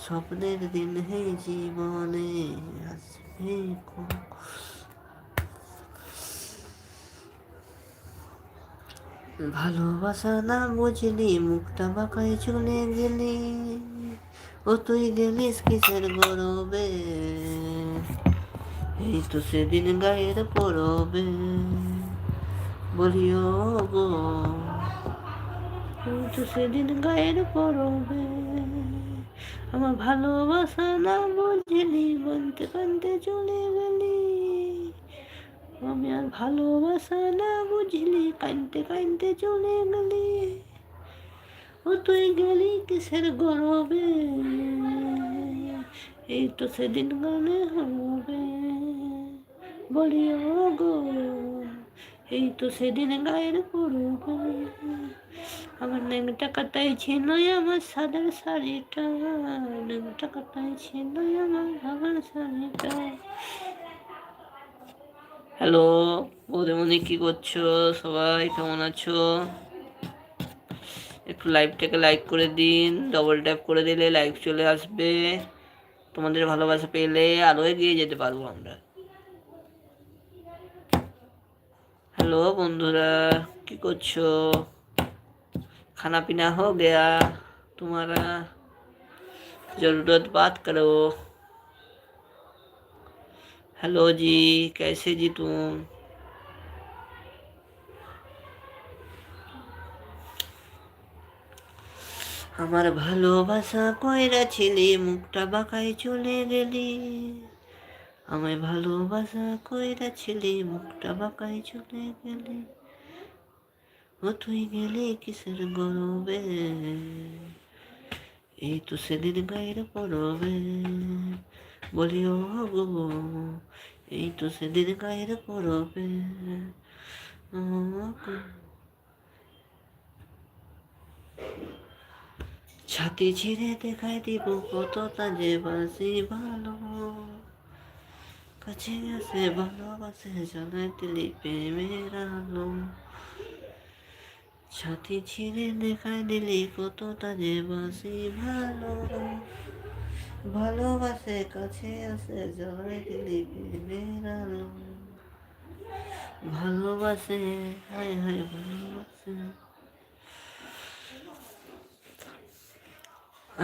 স্বপ্নের দিন হে জীবনে আসবে ভালোবাসা না বুঝলি মুখটা বাঁকায় চলে গেলি ও তুই গেলিস কিসের গরবে এই তো সেদিন গায়ের পরবে বলিও গো এই তো সেদিন গায়ের পরবে আমার ভালোবাসা না বুঝলি বলতে কানতে চলে গেলি আমি আর ভালোবাসা না বুঝলি কানতে কানতে চলে গেলি ও তুই গেলি কিসের গরবে এই তো সেদিন গানে হবে বলি ও গো এই তো সেদিন গায়ের পরবে আমার ন্যাংটা কাটাই ছিল আমার সাদার শাড়িটা ন্যাংটা কাটাই ছিল আমার সাদার শাড়িটা। হ্যালো বৌদিমণি, কি করছো? সবাই কেমন আছো? একটু লাইভটাকে লাইক করে দিন, ডবল ট্যাপ করে দিলে লাইভ চলে আসবে। তোমাদের ভালোবাসা পেলে আরো এগিয়ে যেতে পারবো আমরা। हेलो बंधुरा, की करछो? खाना पीना हो गया तुम्हारा? जरूरत बात करो। हेलो जी, कैसे जी तुम? আমার ভালোবাসা কইরা ছিলি মুখটা বাঁকায় চলে গেলি আমায় ভালোবাসা কইরা ছিলি মুখটা বাঁকায় চলে গেলি ও তুই গেলি কিসের গরবে এই তো সেদিন গায়ের পরবে বলি ও গো এই তো সেদিন গায়ের পরবে ছাতি ছিঁড়ে দেখাই দিব কতটা যে বাসি ভালো কাছে আসে ভালোবাসে জানাই দিলি প্রেমের আলো ছাতি ছিঁড়ে দেখাই দিলি কতটা যে বাসি ভালো ভালোবাসে কাছে আসে জানাই দিলি প্রেমের আলো ভালোবাসে হায় হায় ভালোবাসে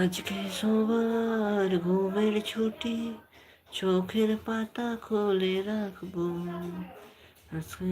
আজকে সবার ঘুমের ছুটি চোখের পাতা খুলে রাখবো আজকে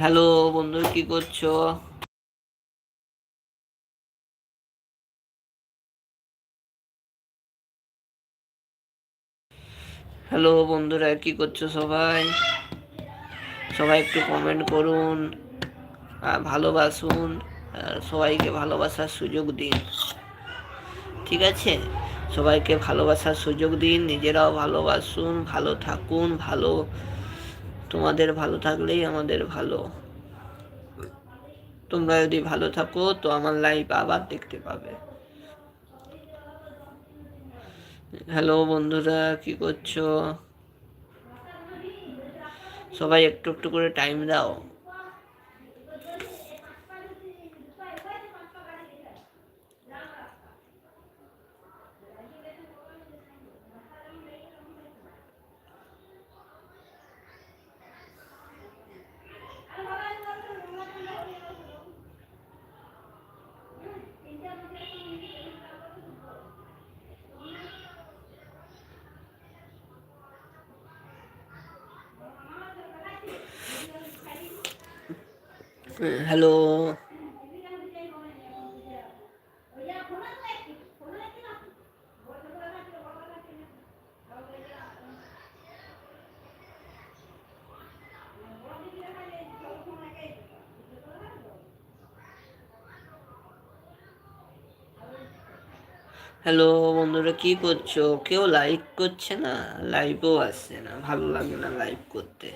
হ্যালো বন্ধু, কি করছো? হ্যালো বন্ধুরা, কি করছো সবাই? সবাই একটু কমেন্ট করুন, ভালোবাসুন, সবাইকে ভালোবাসার সুযোগ দিন। ঠিক আছে, সবাইকে ভালোবাসার সুযোগ দিন, নিজেরাও ভালোবাসুন, ভালো থাকুন। ভালো, তোমাদের ভালো থাকলেই আমাদের ভালো। তোমরা যদি ভালো থাকো তো আমার লাইফ আবার দেখতে পাবে। হ্যালো বন্ধুরা, কি করছো? সবাই একটু একটু করে টাইম দাও। হ্যালো হ্যালো বন্ধুরা, কি করছো? কেউ লাইক করছে না, লাইভও আসছে না, ভালো লাগে না লাইভ করতে।